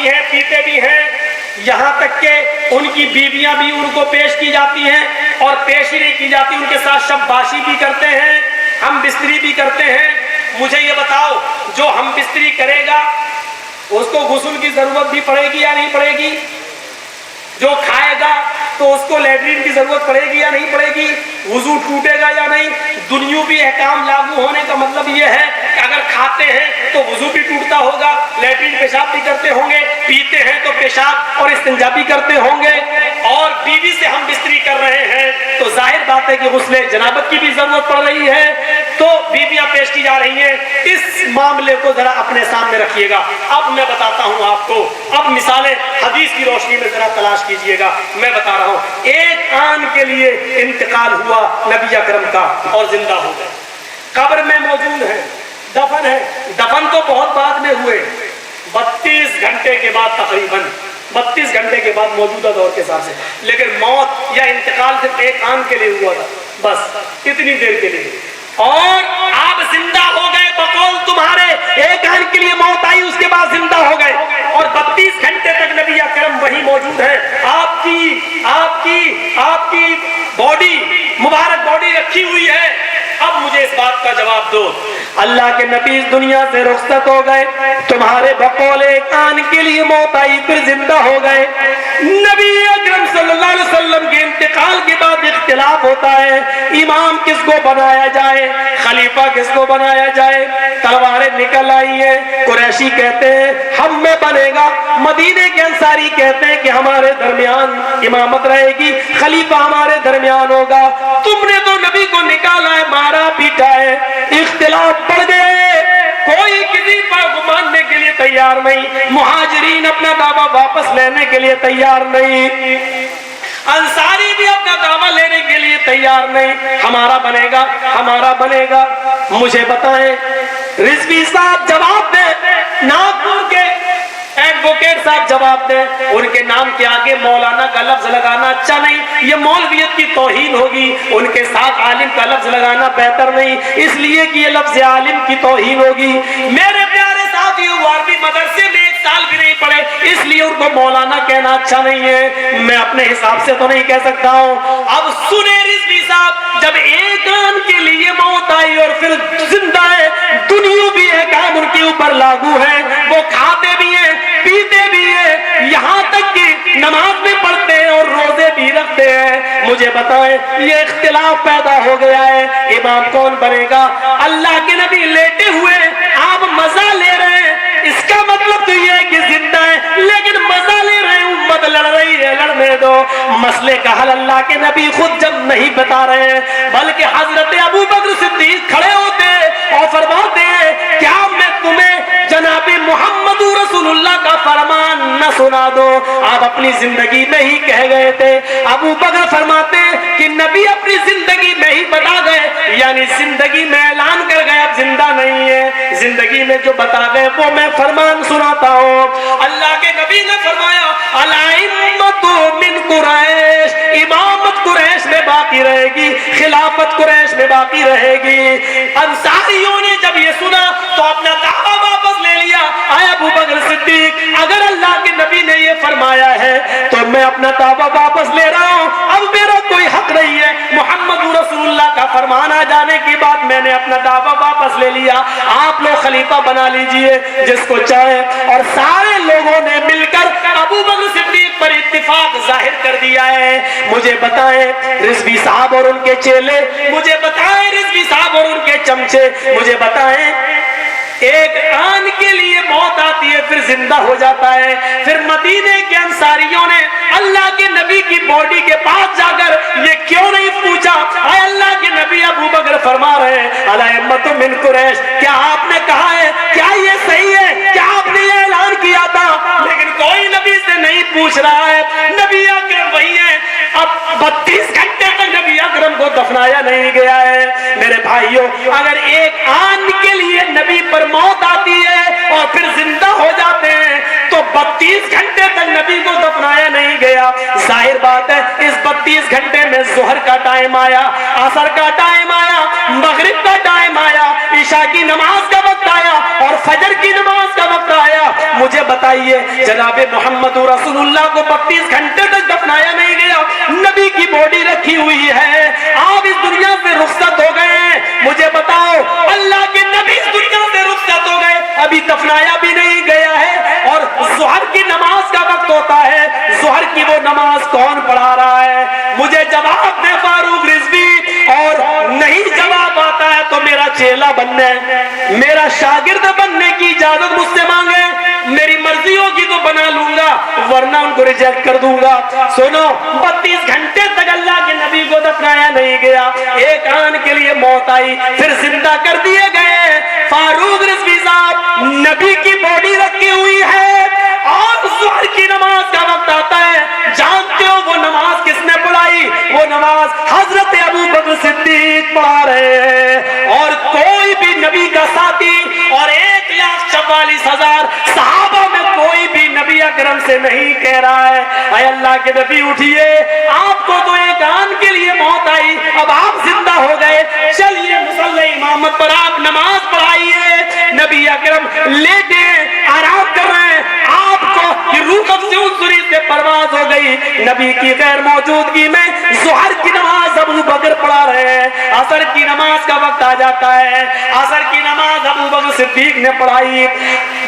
بھی ہیں, پیتے بھی ہیں, یہاں تک کہ ان کی بیویاں بھی ان کو پیش کی جاتی ہیں, اور پیش ہی نہیں کی جاتی, ان کے ساتھ شب باشی بھی کرتے ہیں, ہم بستری بھی کرتے ہیں. مجھے یہ بتاؤ, جو ہم بستری کرے گا اس کو غسل کی ضرورت بھی پڑے گی یا نہیں پڑے گی؟ جو کھائے گا تو اس کو لیٹرین کی ضرورت پڑے گی یا نہیں پڑے گی؟ وضو ٹوٹے گا یا نہیں؟ دنیوی احکام لاگو ہونے کا مطلب یہ ہے کہ اگر کھاتے ہیں تو وضو بھی ٹوٹتا ہوگا, لیٹرین پیشاب بھی کرتے ہوں گے, پیتے ہیں تو پیشاب اور استنجا بھی کرتے ہوں گے, اور بیوی سے ہم بستری کر رہے ہیں تو ظاہر بات ہے کہ غسل جنابت کی بھی ضرورت پڑ رہی ہے, تو بیویاں پیش کی جا رہی ہیں. اس معاملے کو ذرا اپنے سامنے رکھیے گا. اب میں بتاتا ہوں آپ کو, اب مثالیں حدیث کی روشنی میں ذرا تلاش کیجئے گا. میں بتا رہا ہوں, ایک آن کے لیے انتقال ہوا نبی اکرم کا اور زندہ ہو گئے, قبر میں موجود ہیں, دفن ہے. دفن تو بہت بعد میں ہوئے, 32 گھنٹے کے بعد, تقریباً 32 گھنٹے کے بعد موجودہ دور کے حساب سے, لیکن موت یا انتقال صرف ایک آن کے لیے ہوا تھا, بس اتنی دیر کے لیے, اور آپ زندہ ہو گئے بقول تمہارے. ایک آن کے لیے موت آئی, اس کے بعد زندہ ہو گئے, اور 32 گھنٹے تک نبی اکرم وہی موجود ہیں. آپ کی باڈی, مبارک باڈی رکھی ہوئی ہے. اب مجھے اس بات کا جواب دو, اللہ کے نبی اس دنیا سے رخصت ہو گئے, تمہارے بقول ایک آن کے لیے موت آئی, پھر زندہ ہو گئے. نبی اکرم صلی اللہ علیہ وسلم کے انتقال کے بعد اختلاف ہوتا ہے, امام کس کو بنایا جائے, خلیفہ کس کو بنایا جائے. تلواریں نکل آئی ہیں, قریشی کہتے ہیں ہم میں بنے گا, مدینے کے انصاری کہتے ہیں کہ ہمارے درمیان امامت رہے گی, خلیفہ ہمارے درمیان ہوگا. تم نے تو نبی کو نکالا ہے, مارا پیٹا ہے, اختلاف پڑ گئے, کوئی کسی پر ماننے کے لیے تیار نہیں, مہاجرین اپنا دعویٰ واپس لینے کے لیے تیار نہیں, انصاری بھی اپنا دعویٰ لینے کے لیے تیار نہیں. ہمارا بنے گا, ہمارا بنے گا. مجھے بتائیں, رضوی صاحب جواب دیں, ناگپور کے ایڈوکیٹ صاحب جواب دیں, ان کے نام کے آگے مولانا کا لفظ لگانا اچھا نہیں, یہ مولویت کی توہین ہوگی. ان کے ساتھ عالم کا لفظ لگانا بہتر نہیں, اس لیے کہ یہ لفظ عالم کی توہین ہوگی. میرے پیارے ساتھیوں, وہ عربی مدرسے میں 1 سال بھی نہیں پڑھے, اس لیے ان کو مولانا کہنا اچھا نہیں ہے. میں اپنے حساب سے تو نہیں کہہ سکتا ہوں. اب سنے رضوی صاحب, جب ایک آن کے لیے موت آئی اور پھر زندہ ہے, دنیوی احکام ان کے اوپر لاگو ہے, وہ کھاتے بھی ہیں, پیتے بھی ہیں, یہاں تک کہ نماز بھی پڑھتے ہیں اور روزے بھی رکھتے ہیں. مجھے بتائیں, یہ اختلاف پیدا ہو گیا ہے, امام کون بنے گا؟ اللہ کے نبی لیٹے ہوئے, آپ مزہ لے رہے ہیں, اس کا مطلب تو یہ ہے کہ زندہ ہے, لیکن مزہ لے رہے ہیں, امت لڑ رہی ہے, لڑنے دو. مسئلے کا حل اللہ کے نبی خود جب نہیں بتا رہے ہیں, بلکہ حضرت ابو بکر صدیق کھڑے ہوتے اور فرماتے ہیں کیا میں تمہیں جناب محمد رسول اللہ کا فرمان نہ سنا دو؟ آپ اپنی زندگی میں ہی کہہ گئے تھے. ابو بکر فرماتے ہیں کہ نبی اپنی زندگی میں ہی بتا گئے, یعنی زندگی میں اعلان کر گئے اب زندہ نہیں ہے, زندگی میں جو بتا گئے وہ میں فرمان سناتا ہوں. اللہ کے نبی نے فرمایا الائمۃ من قریش, امامت قریش میں باقی رہے گی, خلافت قریش میں باقی رہے گی. انصاریوں نے جب یہ سنا تو اپنا دعویٰ واپس لے لیا. اے ابو بکر صدیق, اگر اللہ کے نبی نے یہ فرمایا ہے تو میں اپنا دعویٰ واپس لے رہا ہوں, اب میرا کوئی حق نہیں ہے. محمد رسول اللہ کا فرمان آ جانے کے بعد میں نے اپنا دعویٰ واپس لے لیا, آپ لوگ خلیفہ بنا لیجئے جس کو چاہے. اور سارے لوگوں نے مل کر ابو بکر صدیق پر اتفاق ظاہر کر دیا ہے. مجھے بتائیں رضوی صاحب اور ان کے چیلے, مجھے بتائیں رضوی صاحب اور ان کے چمچے, مجھے بتائیں ایک آن کے لیے موت آتی ہے پھر زندہ ہو جاتا ہے. پھر مدینے کے انصاریوں نے اللہ کے نبی کی باڈی کے پاس جا کر یہ کیوں نہیں پوچھا, اے اللہ کے نبی, ابو بکر فرما رہے ہیں الائمۃ من قریش, کیا آپ نے کہا ہے, کیا یہ صحیح ہے, کیا آپ نے یہ اعلان کیا تھا؟ لیکن کوئی نبی سے نہیں پوچھ رہا ہے. نبی اکرم وہی ہے. اب 32 گھنٹے تک نبی اکرم کو دفنایا نہیں گیا ہے. میرے بھائیوں, اگر ایک آن کے لیے نبی پر موت آتی ہے اور پھر زندہ ہو جاتے ہیں تو 32 گھنٹے تک نبی کو دفنایا نہیں گیا. ظاہر بات ہے اس 32 گھنٹے میں ظہر کا ٹائم آیا, عصر کا ٹائم آیا, مغرب کا ٹائم آیا, عشاء کی نماز کا وقت آیا اور فجر کی نماز کا وقت آیا. مجھے بتائیے جناب محمد رسول اللہ کو 32 گھنٹے تک دفنایا نہیں گیا, نبی کی باڈی رکھی ہوئی ہے, آپ اس دنیا سے رخصت ہو گئے ہیں. مجھے بتاؤ اللہ کے نبی اس دنیا سے رخصت ہو گئے, ابھی دفنایا بھی نہیں گیا ہے, اور ظہر کی نماز کا وقت ہوتا ہے, ظہر کی وہ نماز کون پڑھا رہا ہے؟ مجھے جواب دے فاروق رضوی, اور نہیں جواب آتا ہے تو میرا چیلا بننے, میرا شاگرد بننے کی اجازت مجھ سے مانگے, میری مرضی ہوگی تو بنا لوں گا ورنہ ان کو ریجیکٹ کر دوں گا. سنو 32 گھنٹے تک اللہ کے نبی کو دفنایا نہیں گیا, ایک آن کے لیے موت آئی, پھر زندہ کر دیے گئے. فاروق رضوی صاحب نبی کی باڈی رکھی ہوئی ہے اور ظہر کی نماز کا وقت آتا ہے, جانتے ہو وہ نماز کس نے پڑھائی؟ وہ نماز حضرت ابو بکر صدیق پڑھا رہے ہیں, اور کوئی بھی نبی کا ساتھی اور 1,44,000 صحابہ میں کوئی بھی نبی اکرم سے نہیں کہہ رہا ہے اے اللہ کے نبی اٹھیے, آپ کو تو ایک آن کے لیے موت آئی, اب آپ زندہ ہو گئے, چلیے مصلی امامت پر آپ نماز پڑھائیے. نبی اکرم لیٹے آرام کر رہے ہیں, آپ کو کہ روح قبض عنصری سے پرواز ہو گئی, نبی کی غیر موجودگی میں ظہر کی نماز ابو بکر پڑھا رہے ہیں, عصر کی نماز کا وقت آ جاتا ہے, عصر کی نماز ابو بکر صدیق نے پڑھائی,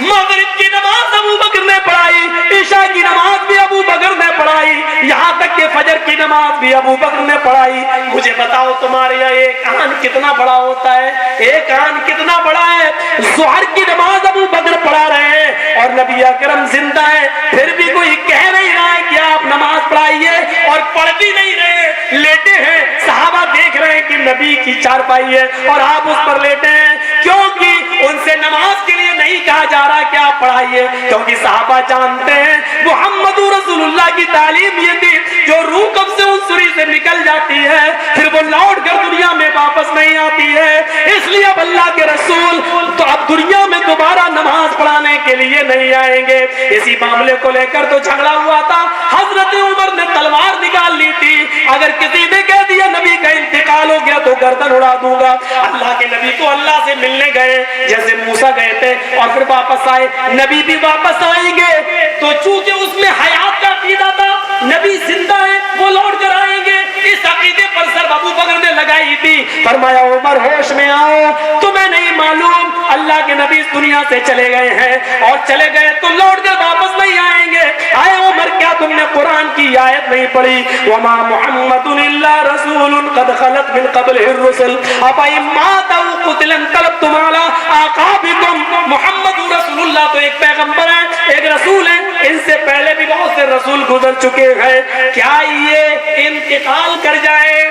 مغرب کی نماز ابو بکر نے پڑھائی, عشاء کی نماز بھی ابو بکر نے پڑھائی, یہاں تک کہ فجر کی نماز بھی ابو بکر نے پڑھائی. مجھے بتاؤ تمہارے یہاں ایک آن کتنا بڑا ہوتا ہے؟ ایک آن کتنا بڑا ہے؟ ظہر کی نماز ابو بکر پڑھا رہے ہیں اور نبی اکرم زندہ ہے, پھر بھی کوئی کہہ نہیں رہا ہے کہ آپ نماز پڑھائیے, اور پڑھ بھی نہیں رہے, لیٹے ہیں. صحابہ دیکھ رہے ہیں کہ نبی کی چارپائی ہے اور آپ اس پر لیٹے ہیں, کیونکہ ان سے نماز کے لیے نہیں کہا جا رہا کہ آپ پڑھائیے, کیونکہ صحابہ جانتے ہیں محمد رسول اللہ کی تعلیم یہ تھی جو روح قبض عنصری سے نکل جاتی ہے پھر وہ لوٹ کر دنیا میں واپس نہیں آتی ہے, اس لیے اب اللہ کے رسول تو اب دنیا میں دوبارہ نماز پڑھانے کے لیے نہیں آئیں گے. اسی معاملے کو لے کر تو جھگڑا ہوا تھا, حضرت عمر نے تلوار نکال لی تھی, اگر کسی نے کہہ دیا نبی کا انتقال ہو گیا تو گردن اڑا دوں گا. اللہ کے نبی تو اللہ سے ملنے گئے جیسے موسیٰ گئے تھے اور پھر واپس آئے, نبی بھی واپس آئیں گے, تو چونکہ اس میں حیات کا عقیدہ تھا, نبی زندہ ہے وہ لوٹ کر آئیں گے, اس عقیدے پر سر ابو بکر نے لگائی تھی. فرمایا عمر ہوش میں آؤ, تمہیں نہیں معلوم اللہ کے نبی اس دنیا سے چلے گئے ہیں, اور چلے گئے تو لوٹ کر واپس نہیں آئیں گے. آئے عمر کیا تم نے قرآن کی آیت نہیں پڑھی؟ وما محمد الا رسول قد خلت من قبلہ الرسل افإن مات أو قتل انقلبتم على أعقابكم. محمد رسول اللہ تو ایک پیغمبر ہے, ایک رسول ہے, ان سے پہلے بھی بہت سے رسول گزر چکے ہیں, کیا یہ انتقال کر جائیں؟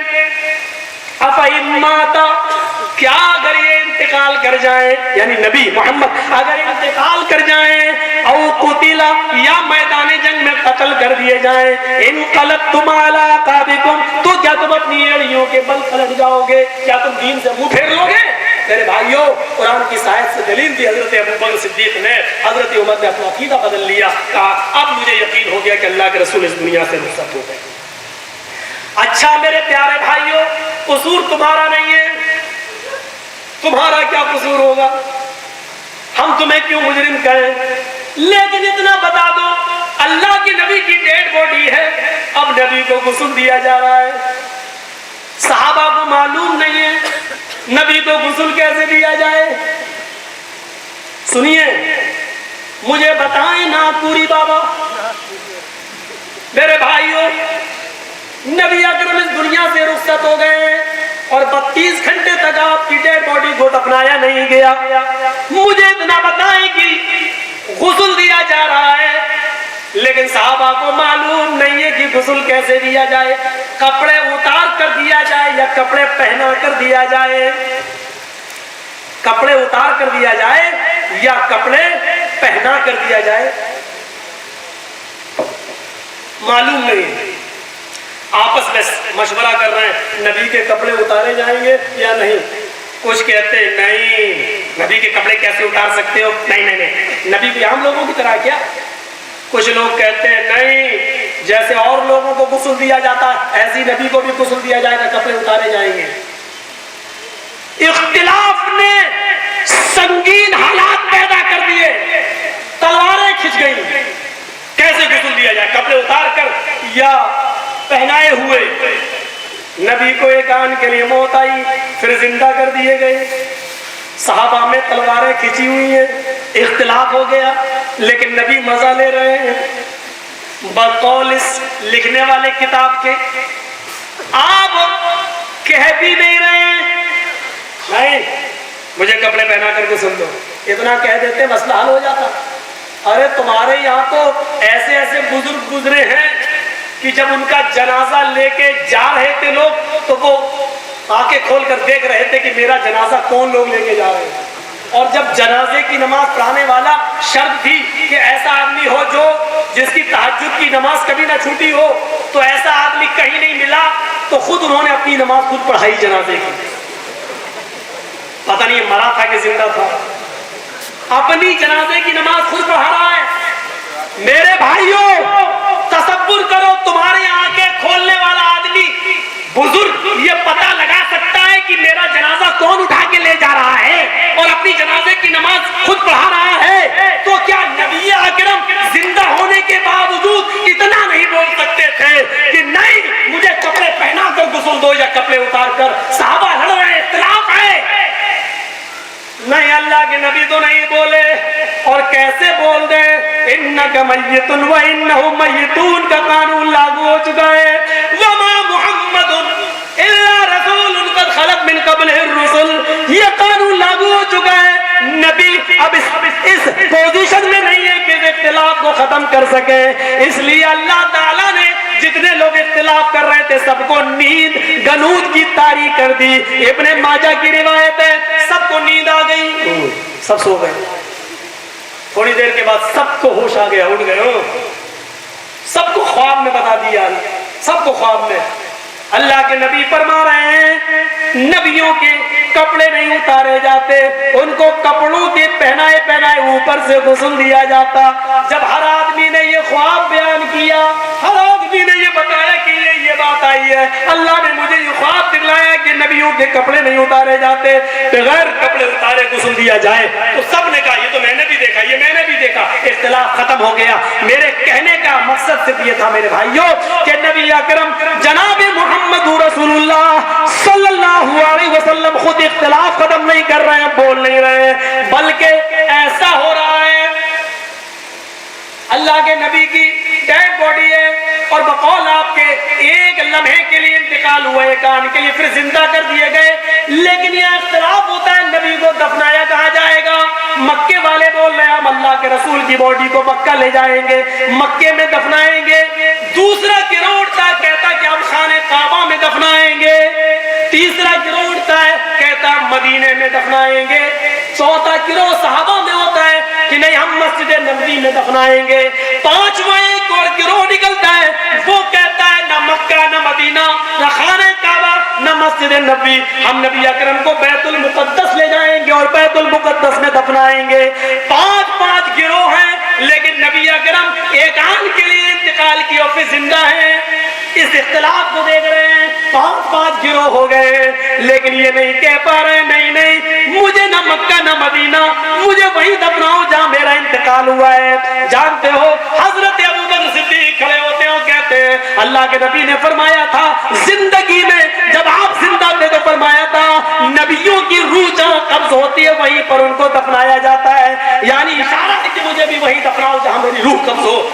افإن مات, کیا اگر یہ انتقال کر جائیں, یعنی نبی محمد اگر انتقال کر جائیں, او قتل یا میدان جنگ میں قتل کر دیے جائیں, انقلبتم علی اعقابکم, تو کیا تم اپنی ایڑیوں کے بل پلٹ جاؤ گے؟ کیا تم دین سے منہ پھیر لو گے؟ میرے بھائیوں, قرآن کی آیت سے دلیل دی حضرت ابو بکر صدیق نے, حضرت عمر نے اپنا عقیدہ بدل لیا, کہا اب مجھے یقین ہو گیا کہ اللہ کے رسول اس دنیا سے رخصت ہو گئے. اچھا میرے پیارے بھائیوں, قصور تمہارا نہیں ہے, تمہارا کیا قصور ہوگا, ہم تمہیں کیوں مجرم کہیں, لیکن اتنا بتا دو اللہ کے نبی کی ڈیڈ باڈی ہے, اب نبی کو غسل دیا جا رہا ہے, صحابہ کو معلوم نہیں ہے نبی کو غسل کیسے دیا جائے. سنیے مجھے بتائیں ناپوری بابا, میرے بھائیوں نبی اکرم اس دنیا سے رخصت ہو گئے اور 32 گھنٹے تک آپ کی ڈیڈ باڈی کو دفنایا نہیں گیا. مجھے اتنا بتائیں کہ غسل دیا جا رہا ہے, لیکن صحابہ کو معلوم نہیں ہے کہ غسل کیسے دیا جائے, کپڑے اتار کر دیا جائے یا کپڑے پہنا کر دیا جائے, کپڑے اتار کر دیا جائے یا کپڑے پہنا کر دیا جائے, معلوم نہیں. آپس میں مشورہ کر رہے ہیں نبی کے کپڑے اتارے جائیں گے یا نہیں. کچھ کہتے ہیں نہیں, نبی کے کپڑے کیسے اتار سکتے ہو, نہیں نہیں نہیں, نبی بھی عام لوگوں کی طرح کیا, کچھ لوگ کہتے ہیں نہیں، جیسے اور لوگوں کو غسل دیا جاتا ہے ایسی نبی کو بھی غسل دیا جائے گا، کپڑے اتارے جائیں گے۔ اختلاف نے سنگین حالات پیدا کر دیے، تلواریں کھنچ گئی، کیسے غسل دیا جائے، کپڑے اتار کر یا پہنائے ہوئے؟ نبی کو ایک آن کے لیے موت آئی، پھر زندہ کر دیے گئے، صحابہ میں تلواریں کھینچی ہوئی ہیں، اختلاف ہو گیا، لیکن نبی مزہ لے رہے ہیں بقول اس لکھنے والے کتاب کے۔ آپ کہہ بھی نہیں رہے ہیں نہیں مجھے کپڑے پہنا کر کے سن دو، اتنا کہہ دیتے مسئلہ حل ہو جاتا۔ ارے تمہارے یہاں تو ایسے ایسے بزرگ گزرے ہیں کہ جب ان کا جنازہ لے کے جا رہے تھے لوگ تو وہ آنکھیں کھول کر دیکھ رہے تھے کہ میرا جنازہ کون لوگ لے کے جا رہے ہیں۔ اور جب جنازے کی نماز پڑھانے والا شرط تھی کہ ایسا آدمی ہو جو جس کی تہجد کی نماز کبھی نہ چھوٹی ہو، تو ایسا آدمی کہیں نہیں ملا، تو خود انہوں نے اپنی نماز خود پڑھائی جنازے کی۔ پتہ نہیں مرا تھا کہ زندہ تھا، اپنی جنازے کی نماز خود پڑھا رہا ہے۔ میرے بھائیوں تصور کرو، تمہارے آنکھیں کھولنے والا آدمی بزرگ یہ پتہ لگا سکتا ہے کہ میرا جنازہ کون اٹھا کے لے جا رہا ہے اور اپنی جنازے کی نماز خود پڑھا رہا ہے، تو کیا نبی اکرم زندہ ہونے کے باوجود اتنا نہیں بول سکتے تھے کہ نہیں مجھے کپڑے پہنا کر غسل دو یا کپڑے اتار کر؟ صحابہ لڑ رہے ہیں، اختلاف ہے، نہیں اللہ کے نبی تو نہیں بولے، اور کیسے بول دے؟ انک میت و انہم میتون کا قانون لاگو ہو چکا ہے۔ وما محمد الا رسول قد خلت من قبلہ الرسل، یہ قانون لاگو ہو چکا ہے۔ نبی اب اس پوزیشن میں نہیں ہے کہ اختلاف کو ختم کر سکے، اس لیے اللہ تعالیٰ نے جتنے لوگ اختلاف کر رہے تھے سب کو نیند گنود کی تاریخ کر دی۔ ابن ماجہ کی روایت ہے سب کو نیند آ گئی، سب سو گئے، تھوڑی دیر کے بعد سب کو ہوش آ گیا، اٹھ گئے، سب کو خواب میں بتا دیا، سب کو خواب میں۔ اللہ کے نبی فرما رہے ہیں نبیوں کے کپڑے نہیں اتارے جاتے، ان کو کپڑوں کے پہنائے پہنائے اوپر سے غسل دیا جاتا۔ جب ہر آدمی نے یہ خواب بیان کیا، ہر آدمی نے یہ بتایا کہ یہ بات آئی ہے، اللہ نے مجھے یہ خواب دکھلایا کہ نبیوں کے کپڑے نہیں اتارے جاتے، بغیر کپڑے اتارے غسل دیا جائے، تو سب نے کہا یہ تو میں نے بھی دیکھا، یہ میں نے بھی دیکھا، اختلاف ختم ہو گیا۔ میرے کہنے کا مقصد صرف یہ تھا میرے بھائیوں کہ نبی اکرم جناب محمد رسول اللہ صلی اللہ علیہ وسلم خود اختلاف ختم نہیں کر رہے ہیں، بول نہیں رہے ہیں، بلکہ ایسا ہو رہا ہے اللہ کے نبی کی ڈیڈ باڈی ہے اور بقول آپ کے ایک لمحے کے لیے انتقال ہوا، ایک آن کے لیے پھر زندہ کر دیے گئے، لیکن یہ اختلاف ہوتا ہے نبی کو دفنایا کہاں جائے گا؟ مکے والے بول رہے ہیں ہم اللہ کے رسول کی باڈی کو مکہ لے جائیں گے، مکے میں دفنائیں گے۔ دوسرا گروہ اٹھتا ہے کہتا کہ ہم خانہ کعبہ میں دفنائیں گے، تیسرا گروہ اٹھتا ہے کہتا مدینے میں دفنائیں گے، چوتھا گروہ صحابہ میں ہوتا ہے کہ نہیں ہم مسجد نبوی میں دفنائیں گے، پانچواں ایک اور گروہ نکلتا ہے وہ کہتا ہے نہ مکہ نہ مدینہ نہ خانہ کعبہ نہ مسجد نبوی، ہم نبی اکرم کو بیت المقدس لے جائیں گے اور بیت المقدس میں دفنائیں گے۔ پانچ گروہ ہیں، لیکن نبی اکرم ایک آن کے لیے انتقال کی اور پھر زندہ ہیں۔ اس اختلاف کو دیکھ رہے ہیں، پانچ گروہ ہو گئے، لیکن یہ نہیں کہہ پا رہے نہیں مجھے نہ مکہ نہ مدینہ، مجھے وہی دفناؤ جہاں میرا انتقال ہوا ہے۔ جانتے ہو حضرت ابوبکر صدیق کھڑے ہوتے ہیں اور کہتے ہیں اللہ کے نبی نے فرمایا تھا زندگی میں جب آپ زندہ تھے تو فرمایا تھا نبیوں کی روح جہاں قبض ہوتی ہے وہیں پر ان کو دفنایا جاتا ہے، یعنی اشارہ ہے کہ مجھے بھی وہی دفناؤ جہاں میری روح قبض ہو،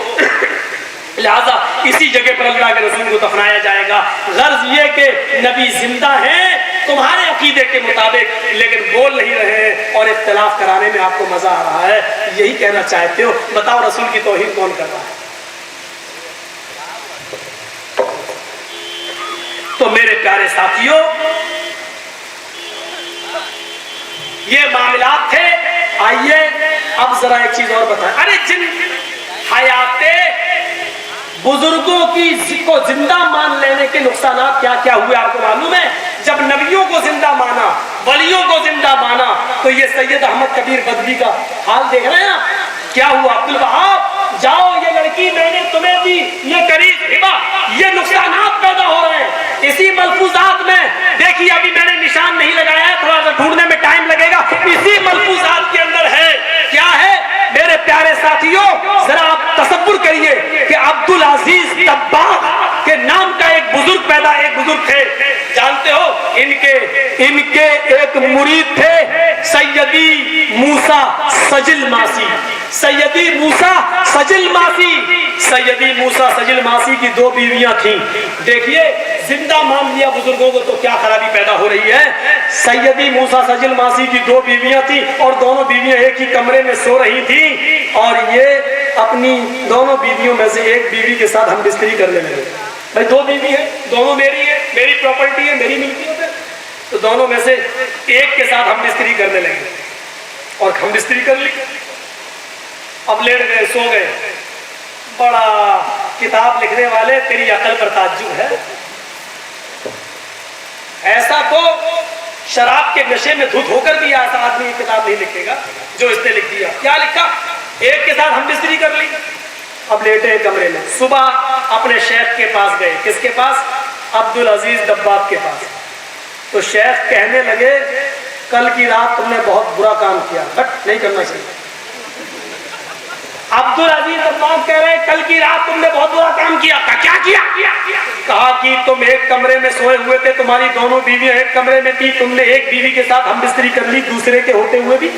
لہذا اسی جگہ پر اللہ کے رسول کو دفنایا جائے گا۔ غرض یہ کہ نبی زندہ ہیں تمہارے عقیدے کے مطابق، لیکن بول نہیں رہے ہیں اور اختلاف کرانے میں آپ کو مزہ آ رہا ہے، یہی کہنا چاہتے ہو؟ بتاؤ رسول کی توہین کون کر رہا ہے؟ تو میرے پیارے ساتھیوں یہ معاملات تھے۔ آئیے اب ذرا ایک چیز اور بتائیں، ارے جن حیات بزرگوں کو زندہ مان لینے کے نقصانات کیا کیا ہوئے آپ کو معلوم ہے؟ جب نبیوں کو زندہ مانا، ولیوں کو زندہ مانا، تو یہ سید احمد کبیر بدوی کا حال دیکھ رہے ہیں آپ، کیا ہوا؟ عبد الوہاب جاؤ یہ لڑکی میں نے تمہیں دی، یہ قریض ہبہ، یہ نقصانات پیدا ہو رہے ہیں اسی ملفوظات میں. دیکھیے ابھی میں نے نشان نہیں لگایا ہے، تھوڑا سا ڈھونڈنے میں ٹائم لگے گا. اسی ملفوظات کے اندر ہے. کیا ہے میرے پیارے ساتھیوں؟ ذرا آپ تصور کریے کہ عبدالعزیز دباغ کے نام کا ایک بزرگ تھے. جانتے ہو ان کے ایک مرید تھے سیدی موسیٰ سجل ماسی. سیدی موسیٰ سجل ماسی کی 2 بیویاں تھیں. دیکھیے زندہ مان لیا بزرگوں کو تو کیا خرابی پیدا ہو رہی ہے. سیدی موسیٰ سجل ماسی کی 2 بیویاں تھیں اور دونوں بیویاں ایک ہی کمرے میں سو رہی تھیں اور یہ اپنی دونوں بیویوں میں سے ایک بیوی کے ساتھ ہم بستری کرنے لگے. بھائی 2 بیوی ہیں، دونوں میری ہے، میری پراپرٹی ہے، میری ملکیت ہے، تو دونوں میں سے ایک کے ساتھ ہم بستری کرنے لگے اور ہم بستری کر لی. اب لیٹ گئے، سو گئے. بڑا کتاب لکھنے والے تیری عقل پر تعجب ہے. ایسا تو شراب کے نشے میں دھت ہو کر بھی ایسا آدمی یہ کتاب نہیں لکھے گا جو اس نے لکھ دیا. کیا لکھا؟ ایک کے ساتھ ہم بستری کر لی. اب لیٹے کمرے میں. صبح اپنے شیخ کے پاس گئے. کس کے پاس؟ عبدالعزیز دباغ کے پاس. تو شیخ کہنے لگے کل کی رات تم نے بہت برا کام کیا، بٹ نہیں کرنا چاہیے. عبدالعزیز دباغ کہہ رہے کل کی رات تم نے بہت برا کام کیا. کیا کیا؟ کہا کہ تم ایک کمرے میں سوئے ہوئے تھے، تمہاری دونوں بیویاں ایک کمرے میں تھی، تم نے ایک بیوی کے ساتھ ہم بستری کر لی دوسرے کے ہوتے ہوئے بھی.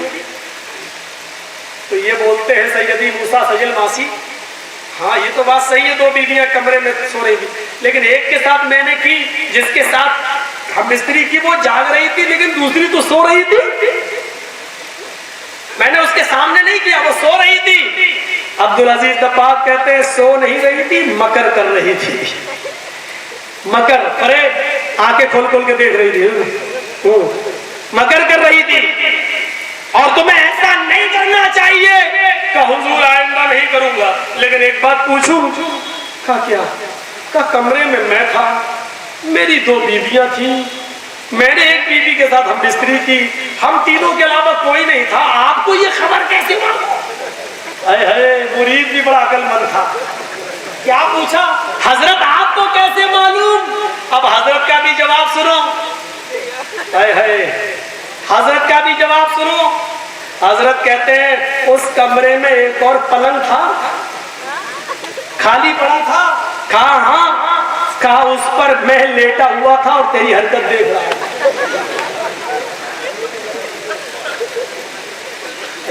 تو یہ بولتے ہیں سیدی موسیٰ سجل ماسی، ہاں یہ تو بات صحیح ہے، 2 بیویاں کمرے میں سو رہی تھی، لیکن ایک کے ساتھ میں نے کی، جس کے ساتھ ہم بستری کی وہ جاگ رہی تھی لیکن دوسری تو سو رہی تھی. میں نے اس کے سامنے نہیں کیا، وہ سو رہی تھی. عبدالعزیز دباغ کہتے ہیں سو نہیں رہی تھی، مکر کر رہی تھی. مکر، فریب، آنکھیں کھول کھول کے دیکھ رہی تھی، مکر کر رہی تھی. اور تمہیں ایسا نہیں کرنا چاہیے. کہ حضور آئندہ نہیں کروں گا، لیکن ایک بات پوچھوں. کہا کیا؟ کہا کمرے میں میں تھا، میری 2 بیویاں تھیں، میں نے ایک بیوی کے ساتھ ہم بستری کی، ہم تینوں کے علاوہ کوئی نہیں تھا. آپ کو یہ خبر کیسے معلوم؟ اے ہے مرید بھی بڑا عقل مند تھا. کیا پوچھا؟ حضرت آپ کو کیسے معلوم؟ اب حضرت کا بھی جواب سنو. اے ہے حضرت کا بھی جواب سنو. حضرت کہتے ہیں اس کمرے میں ایک اور پلنگ تھا، خالی پڑا تھا. کہا ہاں. کہا اس پر میں لیٹا ہوا تھا اور تیری حرکت دیکھ رہا تھا.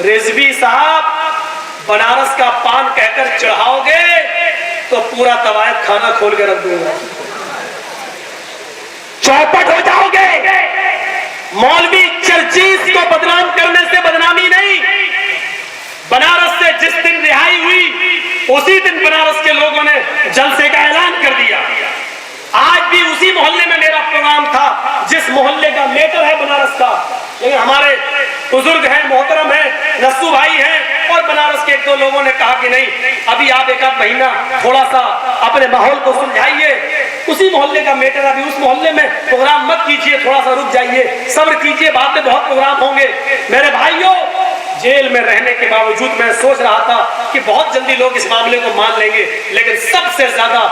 رضوی صاحب بنارس کا پان کہہ کر چڑھاؤ گے تو پورا طوائف کھانا کھول کے رکھ دوں گا. چوپٹ ہو جاؤ گے. مولوی چرچیز کو بدنام کرنے سے بدنامی نہیں. بنارس سے جس دن رہائی ہوئی اسی دن بنارس کے لوگوں نے جلسے کا اعلان کر دیا. آج بھی اسی محلے میں میرا پروگرام تھا جس محلے کا میٹر ہے بنارس کا. لیکن ہمارے بزرگ ہیں، محترم ہیں، نسو بھائی ہیں اور بنارس کے 1-2 لوگوں نے کہا کہ نہیں، ابھی آپ 1 آدھ مہینہ تھوڑا سا اپنے ماحول کو سمجھائیے. اسی محلے کا میٹر، ابھی اس محلے میں پروگرام مت کیجیے، تھوڑا سا رک جائیے، صبر کیجیے، بعد میں بہت پروگرام ہوں گے. میرے بھائیوں، جیل میں رہنے کے باوجود میں سوچ رہا تھا کہ بہت جلدی لوگ اس معاملے کو مان لیں گے، لیکن سب سے زیادہ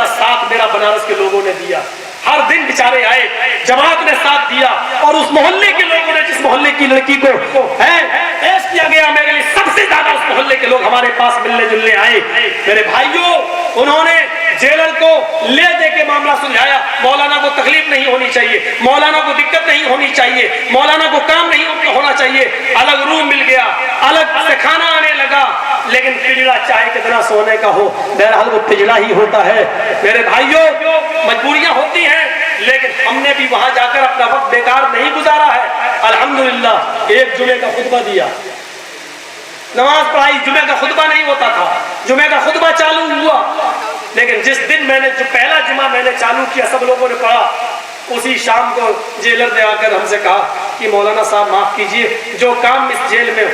ساتھ میرا بنارس کے لوگوں نے دیا. ہر دن بیچارے آئے، جماعت نے ساتھ دیا اور اس محلے کے لوگوں نے، جس محلے کی لڑکی کو پیش کیا گیا میرے لیے، سب سے زیادہ اس محلے کے لوگ ہمارے پاس ملنے جلنے آئے. میرے بھائیوں، انہوں نے جیلر کو لے دے کے معاملہ سلجھایا. مولانا کو تکلیف نہیں ہونی چاہیے، مولانا کو دقت نہیں ہونی چاہیے، مولانا کو کام نہیں ہونا چاہیے. الگ روم مل گیا، الگ سے کھانا آنے لگا. لیکن پجڑا چاہے کتنا سونے کا ہو، بہرحال وہ پجڑا ہی ہوتا ہے. میرے بھائیوں، مجبوریاں ہوتی ہیں، لیکن ہم نے بھی وہاں جا کر اپنا وقت بیکار نہیں گزارا ہے. الحمدللہ ایک جمعے کا خطبہ دیا، نماز پڑھائی. جمعے کا خطبہ نہیں ہوتا تھا، جمعے کا خطبہ چالو ہوا. لیکن جس دن میں نے جو پہلا جمعہ میں نے چالو کیا، سب لوگوں نے پڑھا. اسی شام کو جیلر نے آ کر ہم سے کہا کہ مولانا صاحب معاف کیجئے، جو کام اس جیل میں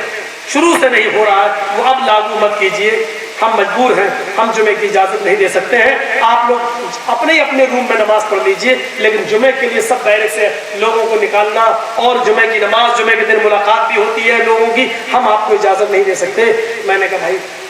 شروع سے نہیں ہو رہا ہے وہ اب لاگو مت کیجئے. ہم مجبور ہیں، ہم جمعے کی اجازت نہیں دے سکتے ہیں. آپ لوگ اپنے اپنے روم میں نماز پڑھ لیجئے، لیکن جمعے کے لیے سب دائرے سے لوگوں کو نکالنا اور جمعے کی نماز، جمعے کے دن ملاقات بھی ہوتی ہے لوگوں کی، ہم آپ کو اجازت نہیں دے سکتے. میں نے کہا بھائی